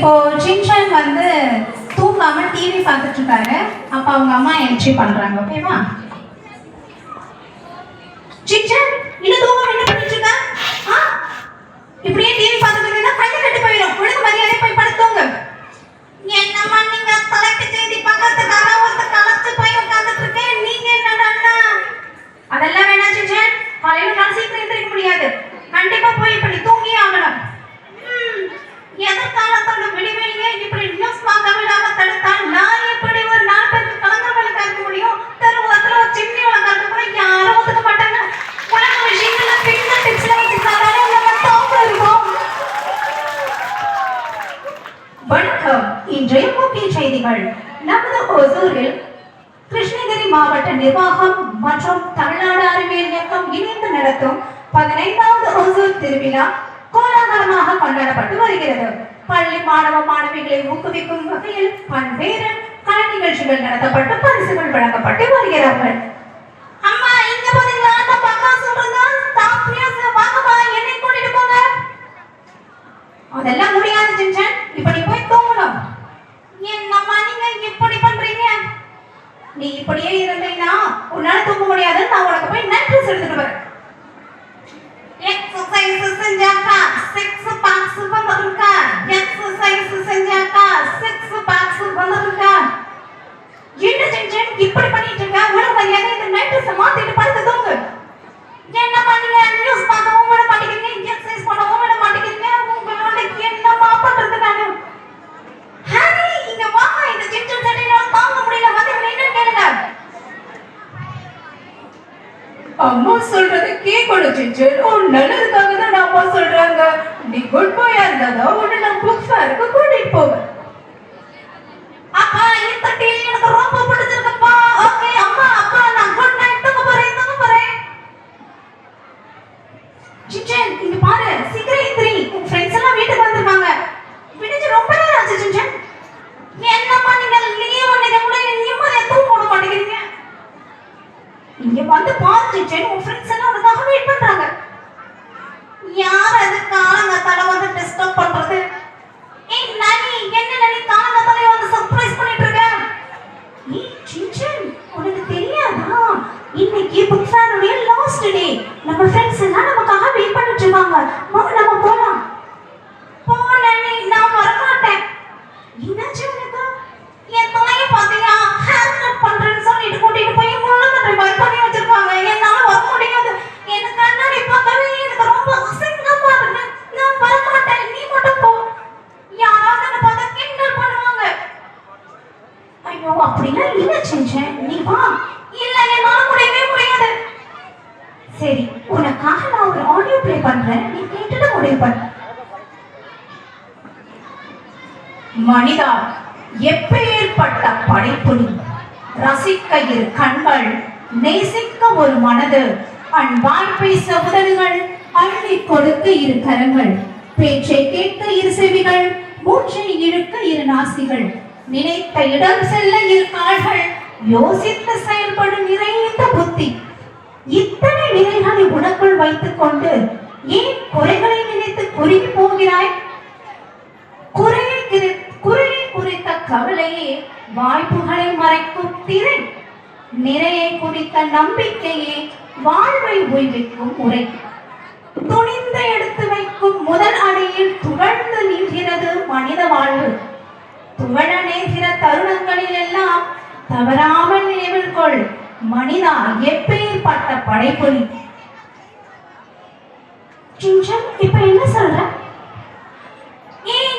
இப்போ சின்சான் வந்து தூங்காம டிவி பார்த்துட்டு இருக்காரு. அப்ப அவங்க அம்மா என்ட்ரி பண்றாங்க. ஓகேவா? சின்சான் இன்னும் தூங்காம என்ன பண்ணிட்டு இருக்க? இப்படியே டிவி பார்த்துட்டு இருந்தா கண்ணு கட்டி போயிடும். ஒழுங்கு மரியாதை போய் படுத்துங்க. என்னம்மா நீங்க தலைப்பு செய்தி பக்கத்துக்காக ஒருத்த கலச்சு போய் உட்கார்ந்துட்டு இருக்கேன். நீங்க என்னடா? அதெல்லாம் வேணாம் சின்சான். காலையில நான் சீக்கிரம் எந்திரிக்க முடியாது. கண்டிப்பா போய் இப்படி தூங்கி ஆகணும். எதற்காக தன்னை வெளியே இப்படி நியூஸ் பார்க்க விடாம தடுத்தால் நான் எப்படி ஒரு 4 பேருக்கு கலங்கர்களுக்கு இருக்க முடியும்? தெருவோரத்துல ஒரு சின்ன உலகத்துக்கு கூட யாரும் ஒதுக்க மாட்டாங்க. உலக விஷயங்கள்ல பின்ன டிப்ஸ்ல வச்சுக்காதானே நம்ம தோப்பு இருக்கும். வணக்கம். இன்றைய முக்கிய செய்திகள். நமது ஒசூரில் கிருஷ்ணகிரி மாவட்ட நிர்வாகம் மற்றும் தமிழ்நாடு அறிவியல் இயக்கம் இணைந்து நடத்தும் 15வது ஒசூர் திருவிழா கோலாகலமாக கொண்டாடப்பட்டு வருகிறது. பள்ளி மாணவ மாணவிகளை ஊக்குவிக்கும் வகையில் பல்வேறு கலை நிகழ்ச்சிகள் நடத்தப்பட்டு பரிசுகள் வழங்கப்பட்டு வருகிறார்கள். அம்மா இங்க பாத்தீங்களா? நம்ம அக்கா சொல்றதா டாப் நியூஸ் வாங்கப்பா, என்னை கூட்டிட்டு போங்க. அதெல்லாம் முடியாது சின்சான். இப்ப நீ போய் தூங்கணும். என்னம்மா நீங்க இப்படி பண்றீங்க? நீ இப்படியே இருந்தீங்கன்னா உன்னால தூங்க முடியாது. நான் உனக்கு போய் நெட்ஃபிளிக்ஸ் எடுத்துட்டு வரேன். एक्सरसाइज செஞ்சாக்கா 6 பாக்ஸ் வந்துருக்கா. एक्सरसाइज செஞ்சாக்கா 6 பாக்ஸ் வந்துருக்கா. என்ன செஞ்சேன் இப்படி பண்ணிட்டு இருக்க? உலக மரியாதை இந்த நைட் மாத்திட்டு படுத்து தூங்கு. என்ன பண்ணீங்க? நியூஸ் பார்க்கவும் விட மாட்டேங்கிறீங்க, எக்சர்சைஸ் பண்ணவும் விட மாட்டேங்கிறீங்க. உங்களோட என்னமா பண்றது நானு? ஹரி இங்க வாங்க. இந்த சின்ன சட்டையில தாங்க முடியல. வந்து என்ன கேளுங்க. அம்மா சொல்றது கேட்கணும் சின்சான். உன் நல்லதுக்காக தான் அம்மா சொல்றாங்க. நீ குட் பாயா இருந்தா உன்னை நான் புக் ஃபேருக்கு கூட்டிட்டு போவேன். அப்பா இந்த டீல் எனக்கு ரொம்ப பிடிச்சிருக்குப்பா. ஓகே அம்மா அப்பா நான் குட் நைட் தூங்க போறேன். சின்சான் இங்க பாரு, சீக்கிரம் எந்திரி. உன் ஃப்ரெண்ட்ஸ் எல்லாம் வீட்டுக்கு வந்திருக்காங்க. விடிஞ்சு ரொம்ப நேரம் ஆச்சு சின்சான். என்னம்மா நீங்க லீவ் அன்னைக்கு கூட நிம்மதியா தூங்க விட மாட்டேங்கிறீங்க. இங்க வந்து பாரு சின்சான், உன் ஃப்ரெண்ட்ஸ் எல்லாம் உனக்காக வெயிட் பண்றாங்க. யார் அது காலங்கத்தால வந்து டிஸ்டர்ப் பண்றது? ஏய் நானி, என்ன நானி காலங்கத்தால வந்து சர்ப்ரைஸ் பண்ணிட்டு இருக்க? ஏய் சின்சான் உனக்கு தெரியாதா? இன்னைக்கு புக் ஃபேருடைய லாஸ்ட் டே. நம்ம ஃப்ரெண்ட்ஸ் எல்லாம் நமக்காக வெயிட் பண்ணிட்டு இருக்காங்க. நம்ம போலாம். போ நானி, நான் வர மாட்டேன். என்னாச்சு உனக்கு? என் தலையை பாத்தியா? ஹேர் கட் பண்றேன்னு சொல்லிட்டு கூட்டிட்டு போய் முள்ளங்கட்டை மாதிரி பண்ணி வச்சிருக்காங்க. என்னால வர முடியாது. எனக்கு கண்ணாடி பார்க்கவே எனக்கு ரொம்ப அசிங்கமா இருக்கு. நான் வர மாட்டேன். நீ மட்டும் போ. யாராவது என்ன பார்த்தா கிண்டல் பண்ணுவாங்க. ஐயோ அப்படின்னா என்ன செஞ்சேன்? நீ வா. இல்ல என்னால முடியாது. சரி உனக்காக நான் ஒரு ஆடியோ ப்ளே பண்றேன். நீ கேட்டுட்டு முடிவு பண்ணு. மனிதா, எப்பேற்பட்ட படைப்பு நீ! ரசிக்க இரு கண்கள், நேசிக்க ஒரு மனது, அன்பாய் பேச உதடுகள், அள்ளி கொடுக்க இரு கரங்கள், பேச்சை கேட்க இரு செவிகள், மூச்சை இழுக்க இரு நாசிகள், நினைத்த இடம் செல்ல இரு கால்கள், யோசித்து செயல்படும் நிறைந்த புத்தி. இத்தனை நிறைகளை உனக்குள் வைத்துக் கொண்டு ஏன் குறைகளை நினைத்து குறுகி போகிறாய்? குறையை குறித்த கவலையே வாய்ப்புகளை மறைக்கும் திரை. நிறையை குறித்த நம்பிக்கையே வாழ்வை ஓய்விக்கும் முறை. துணிந்து எடுத்து வைக்கும் முதல் அடியில் துவழ்ந்து நிற்கிறது மனித வாழ்வு. துவழ நேர்கிற தருணங்களில் எல்லாம் தவறாமல் நினைவில் கொள், மனிதா எப்பேற்பட்ட படைப்பு நீ! சின்சான் இப்ப என்ன சொல்ற?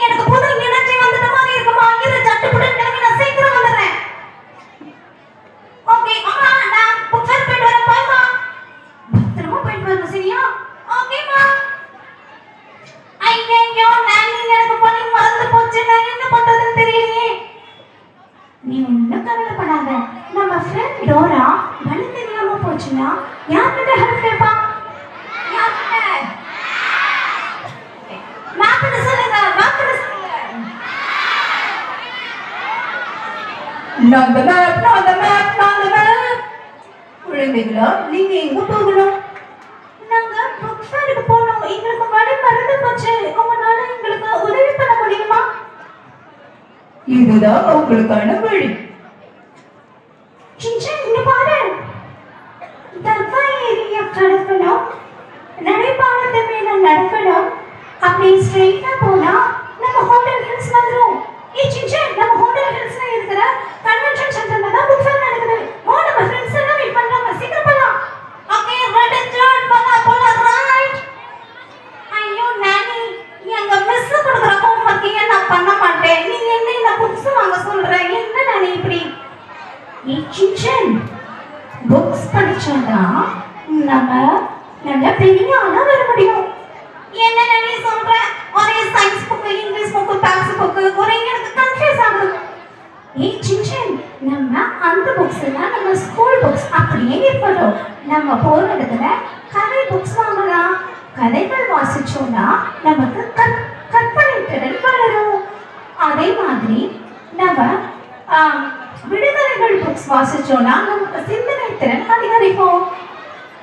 எனக்கு புது எனர்ஜி வந்துட்ட மாதிரி இருக்குமா? இரு சட்டுப்புடன் கிளம்பி நான் சீக்கிரம் வந்துடுறேன். ஓகே அம்மா, நான் புக் ஃபேர் போயிட்டு வரேன். பாய்மா. பத்திரமா போயிட்டு வரணும் சரியா? ஓகேமா. ஐயோ நானி, எனக்கு பணி மறந்து போச்சு. நான் என்ன பண்றதுன்னு தெரியலையே. நீ ஒன்னும் கவலைப்படாத. நம்ம ஃப்ரெண்ட் டோரா வழி தெரியாம போச்சுன்னா யார்கிட்ட ஹெல்ப் கேட்பா? குழந்தைகளா, நீங்க எங்க போகணும்? நாங்க புக் ஃபேருக்கு போகணும். எங்களுக்கு வழி மறந்து போச்சு. உங்களால எங்களுக்கு உதவி பண்ண முடியுமா? இதுதான் உங்களுக்கான வழி. சின்சான் இங்க பாரு, தர்பா ஏரியா கடக்கணும், நடைபாலத்து மேல நடக்கணும், அப்படி ஸ்ட்ரெயிட்டா போனா நம்ம ஹோட்டல் ஹில்ஸ் வந்துரும். சின்சான், நம்ம ஹோட்டல் ஹில்ஸ்ல இருக்கிற கன்வென்ஷன் சென்டர்ல தான் புக் ஃபேர் நடக்குது. வா, நம்ம ஃப்ரெண்ட்ஸ் எல்லாம் வெயிட் பண்றாங்க, சீக்கிரம் போலாம். ஓகே, ரெடி, ஸ்டார்ட், போலாம் ரைட். ஐயோ நானி, எங்க மிஸ் கொடுக்குற ஹோம்வொர்க் ஏன் நான் பண்ண மாட்டேன்? நீ என்ன இந்த புக்ஸ் வாங்க சொல்ற? என்ன நானி இப்படி? சின்சான், புக்ஸ் படிச்சோம்னா நம்ம நல்ல பெரிய ஆளா வர முடியும். என்ன நானி சொல்ற? ஒரே science book, English book, maths book, ஒரே எனக்கு கன்ஃபியூஸ் ஆகுது. சின்சான், நம்ம அந்த புக்ஸ் எல்லாம் நம்ம ஸ்கூல் புக்ஸ் அப்படியே இருக்கட்டும். நம்ம போற இடத்துல கதை புக்ஸ் வாங்கலாம். கதைகள் வாசிச்சோம்னா நமக்கு கற்பனை திறன் வளரும். அதே மாதிரி நம்ம விடுதலைகள் புக்ஸ் வாசிச்சோம்னா நமக்கு சிந்தனை திறன் அதிகரிக்கும்.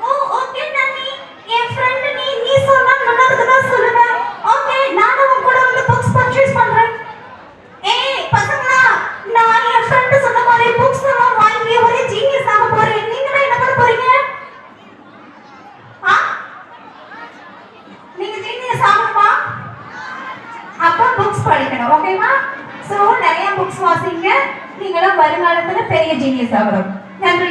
ஓ ஓகே நானி, என் ஃப்ரெண்ட் நீ சொன்னா நல்லதுக்கு தான் சொல்லுவேன். ஓகே, நானும் உன் கூட வந்து புக்ஸ் பர்ச்சேஸ் பண்றேன். ஏய் பசங்களா, நான் என் ஃப்ரெண்ட் சொன்ன மாதிரி புக்ஸ் எல்லாம் வாங்கி ஒரே ஜீனியஸ் ஆக போறேன். நீங்க என்ன பண்ண போறீங்க? நீங்க ஜீனியஸ் ஆகணுமா? அப்ப புக்ஸ் படிக்கணும், ஓகேவா? சோ நிறைய புக்ஸ் வாசிங்க, நீங்களும் வருங்காலத்துல பெரிய ஜீனியஸ் ஆகணும். நன்றி.